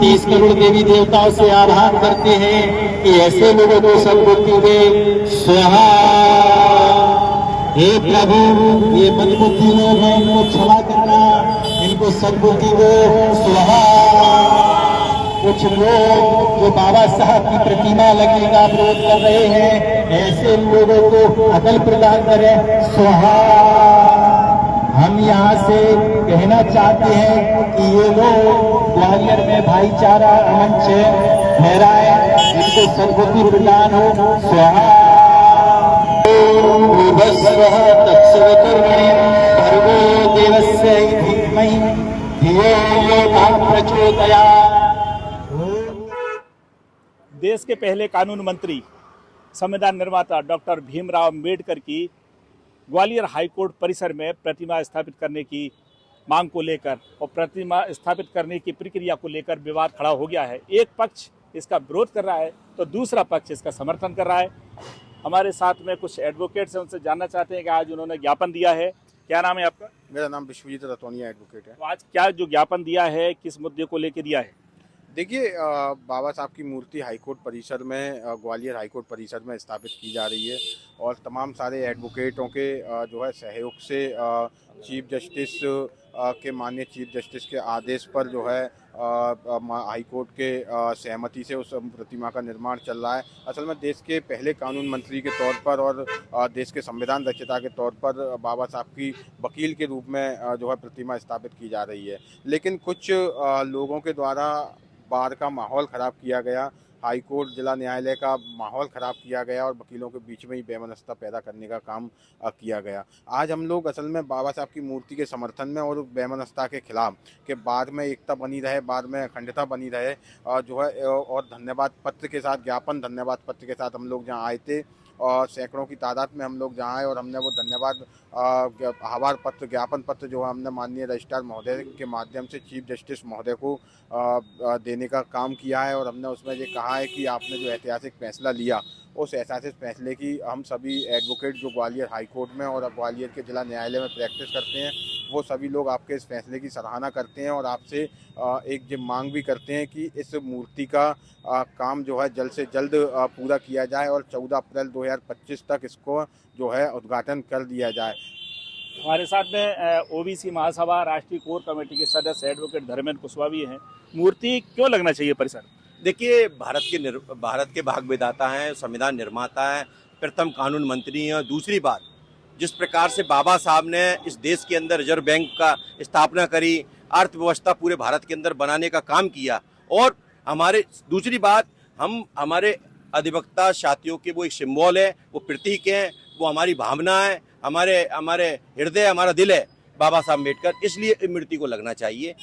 30 करोड़ देवी देवताओं से आह्वान करते हैं कि ऐसे लोगों को सद्बुद्धि दे। स्वाहा। हे प्रभु, ये मनबुद्धि लोग हैं, इनको क्षमा करना, इनको सद्बुद्धि दो। स्वाहा। कुछ लोग जो बाबा साहब की प्रतिमा लगेगा विरोध कर रहे हैं, ऐसे लोगों को अकल प्रदान करें। स्वाहा। हम यहाँ से कहना चाहते हैं कि ये लोग ग्वालियर में भाईचारा मंच फहराए, इनको सद्बुद्धि प्रदान हो। स्वाहा। भर्गो देवस्य धीमहि धियो यो न प्रचोदयात्। देश के पहले कानून मंत्री, संविधान निर्माता डॉक्टर भीमराव अम्बेडकर की ग्वालियर हाईकोर्ट परिसर में प्रतिमा स्थापित करने की मांग को लेकर और प्रतिमा स्थापित करने की प्रक्रिया को लेकर विवाद खड़ा हो गया है। एक पक्ष इसका विरोध कर रहा है तो दूसरा पक्ष इसका समर्थन कर रहा है। हमारे साथ में कुछ एडवोकेट्स हैं, उनसे जानना चाहते हैं कि आज उन्होंने ज्ञापन दिया है। क्या नाम है आपका? मेरा नाम विश्वजीत रतौनिया एडवोकेट है। तो आज क्या जो ज्ञापन दिया है, किस मुद्दे को लेकर दिया है? देखिए, बाबा साहब की मूर्ति हाईकोर्ट परिसर में, ग्वालियर हाईकोर्ट परिसर में स्थापित की जा रही है और तमाम सारे एडवोकेटों के जो है सहयोग से चीफ जस्टिस के माननीय चीफ जस्टिस के आदेश पर जो है हाईकोर्ट के सहमति से उस प्रतिमा का निर्माण चल रहा है। असल में देश के पहले कानून मंत्री के तौर पर और देश के संविधान रचयिता के तौर पर बाबा साहब की वकील के रूप में जो है प्रतिमा स्थापित की जा रही है, लेकिन कुछ लोगों के द्वारा बार का माहौल ख़राब किया गया, हाईकोर्ट जिला न्यायालय का माहौल ख़राब किया गया और वकीलों के बीच में ही बेमनस्ता पैदा करने का काम किया गया। आज हम लोग असल में बाबा साहब की मूर्ति के समर्थन में और बेमनस्ता के खिलाफ कि बाद में एकता बनी रहे, बाद में अखंडता बनी रहे, जो है और धन्यवाद पत्र के साथ, ज्ञापन धन्यवाद पत्र के साथ हम लोग जहाँ आए थे और सैकड़ों की तादाद में हम लोग जहाँ आए और हमने वो धन्यवाद आभार पत्र, ज्ञापन पत्र जो है हमने माननीय रजिस्ट्रार महोदय के माध्यम से चीफ जस्टिस महोदय को देने का काम किया है और हमने उसमें ये कहा है कि आपने जो ऐतिहासिक फैसला लिया, उस ऐतिहासिक फैसले की हम सभी एडवोकेट जो ग्वालियर हाई कोर्ट में और ग्वालियर के जिला न्यायालय में प्रैक्टिस करते हैं, वो सभी लोग आपके इस फैसले की सराहना करते हैं और आपसे एक ये मांग भी करते हैं कि इस मूर्ति का काम जो है जल्द से जल्द पूरा किया जाए और 14 अप्रैल 2025 तक इसको जो है उद्घाटन कर दिया जाए। हमारे साथ में ओबीसी महासभा राष्ट्रीय कोर कमेटी के सदस्य एडवोकेट धर्मेंद्र कुशवाहा भी हैं। मूर्ति क्यों लगना चाहिए परिसर? देखिए, भारत के भाग विधाता हैं, संविधान निर्माता हैं, प्रथम कानून मंत्री हैं। दूसरी बात, जिस प्रकार से बाबा साहब ने इस देश के अंदर रिजर्व बैंक का स्थापना करी, अर्थव्यवस्था पूरे भारत के अंदर बनाने का काम किया और दूसरी बात, हम हमारे अधिवक्ता साथियों के वो एक सिंबल है, वो प्रतीक है, वो हमारी भावना है, हमारे हृदय, हमारा दिल है बाबा साहब अम्बेडकर। इसलिए इस मूर्ति को लगना चाहिए,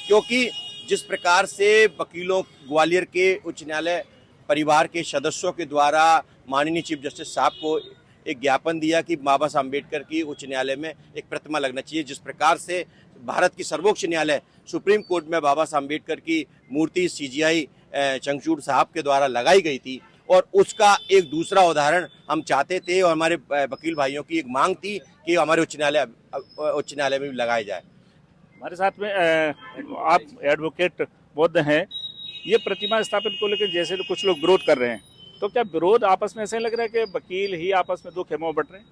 क्योंकि जिस प्रकार से वकीलों, ग्वालियर के उच्च न्यायालय परिवार के सदस्यों के द्वारा माननीय चीफ जस्टिस साहब को एक ज्ञापन दिया कि बाबा साहब अम्बेडकर की उच्च न्यायालय में एक प्रतिमा लगना चाहिए, जिस प्रकार से भारत की सर्वोच्च न्यायालय सुप्रीम कोर्ट में बाबा साहब अम्बेडकर की मूर्ति CGI चंद्रचूड़ साहब के द्वारा लगाई गई थी और उसका एक दूसरा उदाहरण हम चाहते थे और हमारे वकील भाइयों की एक मांग थी कि हमारे उच्च न्यायालय में भी लगाया जाए। हमारे साथ में आप एडवोकेट बौद्ध हैं। ये प्रतिमा स्थापित को लेकर जैसे कुछ लोग विरोध कर रहे हैं, तो क्या विरोध आपस में ऐसे लग रहा है कि वकील ही आपस में दो खेमों में बट रहे हैं?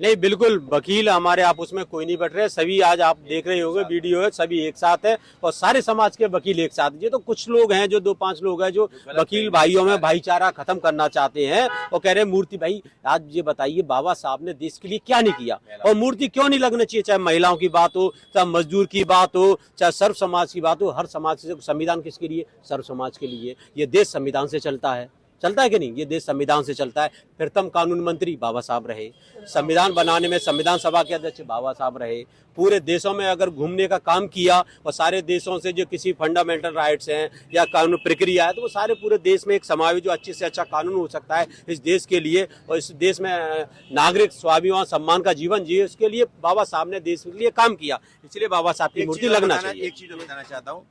नहीं, बिल्कुल वकील हमारे आपस में कोई नहीं बट रहे। सभी आज आप देख रहे होंगे वीडियो है, सभी एक साथ है और सारे समाज के वकील एक साथ। ये तो कुछ लोग हैं, जो 2-5 लोग हैं जो वकील भाइयों में भाईचारा खत्म करना चाहते हैं और कह रहे हैं मूर्ति। भाई आज ये बताइए, बाबा साहब ने देश के लिए क्या नहीं किया और मूर्ति क्यों नहीं लगना चाहिए? चाहे महिलाओं की बात हो, चाहे मजदूर की बात हो, चाहे सर्व समाज की बात हो, हर समाज से। संविधान किसके लिए? सर्व समाज के लिए। ये देश संविधान से चलता है कि नहीं? ये देश संविधान से चलता है। प्रथम कानून मंत्री बाबा साहब रहे, संविधान बनाने में संविधान सभा के अध्यक्ष बाबा साहब रहे, पूरे देशों में अगर घूमने का काम किया और सारे देशों से जो किसी फंडामेंटल राइट्स हैं या कानून प्रक्रिया है, तो वो सारे पूरे देश में एक समावेश जो अच्छे से अच्छा कानून हो सकता है इस देश के लिए और इस देश में नागरिक स्वाभिमान सम्मान का जीवन जिए, उसके लिए बाबा साहब ने देश के लिए काम किया। इसलिए बाबा साहब की मूर्ति लगना चाहिए। एक चीज बताना चाहता हूँ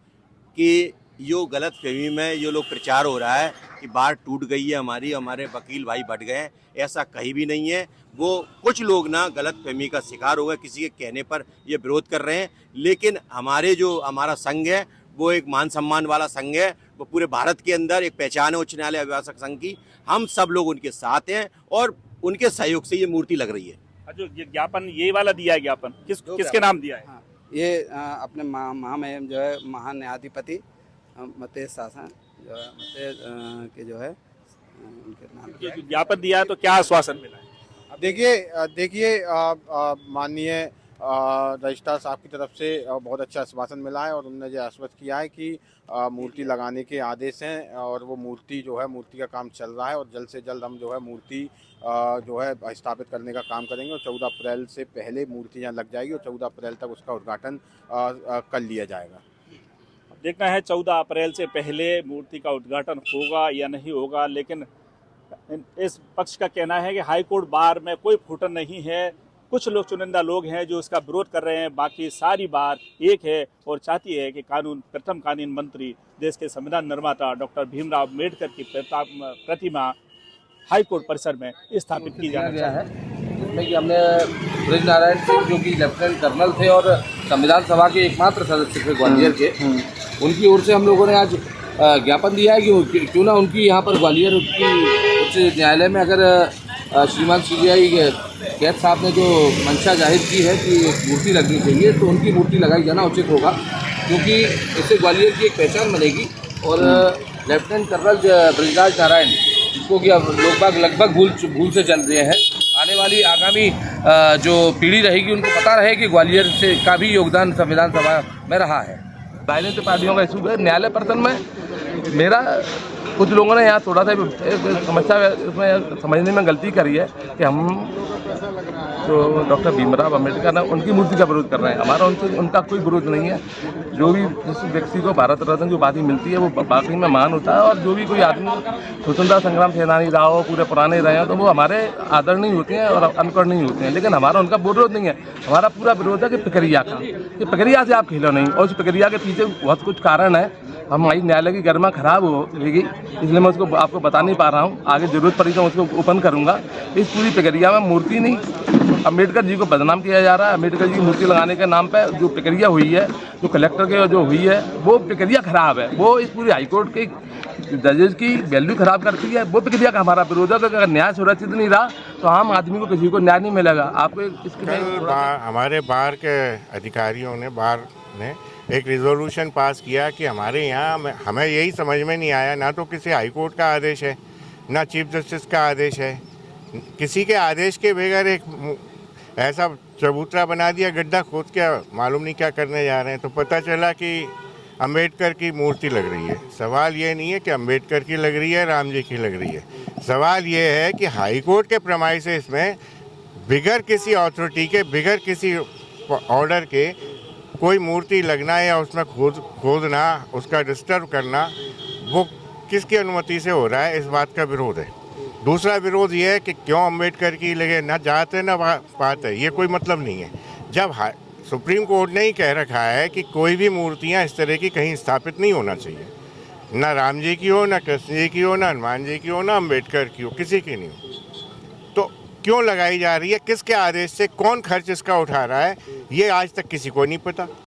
कि यो गलत फहमी में यो लोग प्रचार हो रहा है कि बार टूट गई है हमारे वकील भाई बट गए, ऐसा कहीं भी नहीं है। वो कुछ लोग ना गलत फहमी का शिकार हो गए, किसी के कहने पर ये विरोध कर रहे हैं, लेकिन हमारा संघ है वो एक मान सम्मान वाला संघ है, वो पूरे भारत के अंदर एक पहचान है उच्च न्यायालय अभिभाषक संघ की। हम सब लोग उनके साथ हैं और उनके सहयोग से ये मूर्ति लग रही है। जो ये ज्ञापन ये वाला दिया है, ज्ञापन किसके नाम दिया है? हाँ, ये अपने महामहिम जो है महान्यायाधिपति मतेश शासन जो है मतेश के जो है उनके नाम ये जो ज्ञापन दिया है तो क्या आश्वासन मिला है? देखिए माननीय रजिस्ट्रार साहब की तरफ से बहुत अच्छा आश्वासन मिला है और उन्होंने जो आश्वस्त किया है कि मूर्ति लगाने के आदेश हैं और वो मूर्ति जो है मूर्ति का काम चल रहा है और जल्द से जल्द हम जो है मूर्ति जो है स्थापित करने का काम करेंगे और 14 अप्रैल से पहले मूर्ति यहाँ लग जाएगी और 14 अप्रैल तक उसका उद्घाटन कर लिया जाएगा। देखना है 14 अप्रैल से पहले मूर्ति का उद्घाटन होगा या नहीं होगा, लेकिन इस पक्ष का कहना है कि हाईकोर्ट बार में कोई फूटन नहीं है। कुछ लोग चुनिंदा लोग हैं जो इसका विरोध कर रहे हैं, बाकी सारी बार एक है और चाहती है कि प्रथम कानून मंत्री देश के संविधान निर्माता डॉक्टर भीमराव अम्बेडकर की प्रतिमा हाईकोर्ट परिसर में स्थापित की जाना चाहिए। जिसमें कि हमने ब्रज नारायण सिंह जो कि लेफ्टिनेंट कर्नल थे और संविधान सभा के एकमात्र सदस्य थे ग्वालियर के, उनकी ओर से हम लोगों ने आज ज्ञापन दिया है कि क्यों ना उनकी यहाँ पर ग्वालियर की उच्च न्यायालय में अगर श्रीमान CBI कैद साहब ने जो मंशा जाहिर की है कि मूर्ति लगनी चाहिए तो उनकी मूर्ति लगाई जाना उचित होगा, क्योंकि इससे ग्वालियर की एक पहचान बनेगी। और लेफ्टिनेंट कर्नल ब्रजराज नारायण जिसको कि अब लोग बाग लगभग भूल से चल रहे हैं, आने वाली आगामी जो पीढ़ी रहेगी उनको पता रहे कि ग्वालियर से का भी योगदान संविधान सभा में रहा है। राजनीतिक पार्टियों का इशू है न्यायालय प्रदर्शन में। मेरा कुछ लोगों ने यहाँ थोड़ा सा समस्या उसमें समझने में गलती करी है कि हम तो डॉक्टर भीमराव अम्बेडकर उनकी मूर्ति का विरोध कर रहे हैं। हमारा उनका कोई विरोध नहीं है। जो भी जिस व्यक्ति को भारत रत्न की उपाधि मिलती है वो बाकी में मान होता है, और जो भी कोई आदमी स्वतंत्रता संग्राम सेनानी रहा हो, पूरे पुराने रहे हैं, तो वो हमारे आदरणीय होते हैं और अनुकरणीय होते हैं। लेकिन हमारा उनका विरोध नहीं है। हमारा पूरा विरोध है कि प्रक्रिया का, कि प्रक्रिया से आप खेलो नहीं, और उस प्रक्रिया के पीछे बहुत कुछ कारण है। हमारी न्यायालय की गरिमा खराब होगी, इसलिए मैं उसको आपको बता नहीं पा रहा हूँ। आगे जरूरत पड़ी तो उसको ओपन करूँगा। इस पूरी प्रक्रिया में मूर्ति नहीं, अम्बेडकर जी को बदनाम किया जा रहा है। अम्बेडकर जी की मूर्ति लगाने के नाम पे जो प्रक्रिया हुई है, जो कलेक्टर के जो हुई है, वो प्रक्रिया खराब है। वो इस पूरी हाईकोर्ट के जजेस की वैल्यू खराब करती है। वो प्रक्रिया का हमारा विरोध है। अगर न्याय सुरक्षित नहीं रहा तो आम आदमी को किसी को न्याय नहीं मिलेगा। आपको इसके हमारे बार के अधिकारियों ने बार ने एक रिजोल्यूशन पास किया कि हमारे यहाँ हमें यही समझ में नहीं आया, ना तो किसी हाईकोर्ट का आदेश है, ना चीफ जस्टिस का आदेश है, किसी के आदेश के बगैर एक ऐसा चबूतरा बना दिया, गड्ढा खोद के मालूम नहीं क्या करने जा रहे हैं। तो पता चला कि अम्बेडकर की मूर्ति लग रही है। सवाल ये नहीं है कि अम्बेडकर की लग रही है, राम जी की लग रही है। सवाल ये है कि हाईकोर्ट के प्रमाइस से इसमें बिगर किसी अथॉरिटी के, बिगर किसी ऑर्डर के कोई मूर्ति लगना या उसमें खोदना, उसका डिस्टर्ब करना, वो किसकी अनुमति से हो रहा है, इस बात का विरोध है। दूसरा विरोध ये है कि क्यों अम्बेडकर की लगे, ना जात है ना बात है, ये कोई मतलब नहीं है। जब सुप्रीम कोर्ट ने ही कह रखा है कि कोई भी मूर्तियां इस तरह की कहीं स्थापित नहीं होना चाहिए, ना राम जी की हो, ना कृष्ण जी की हो, ना हनुमान जी की हो, ना अम्बेडकर की हो, किसी की नहीं हो, तो क्यों लगाई जा रही है, किसके आदेश से, कौन खर्च इसका उठा रहा है, ये आज तक किसी को नहीं पता।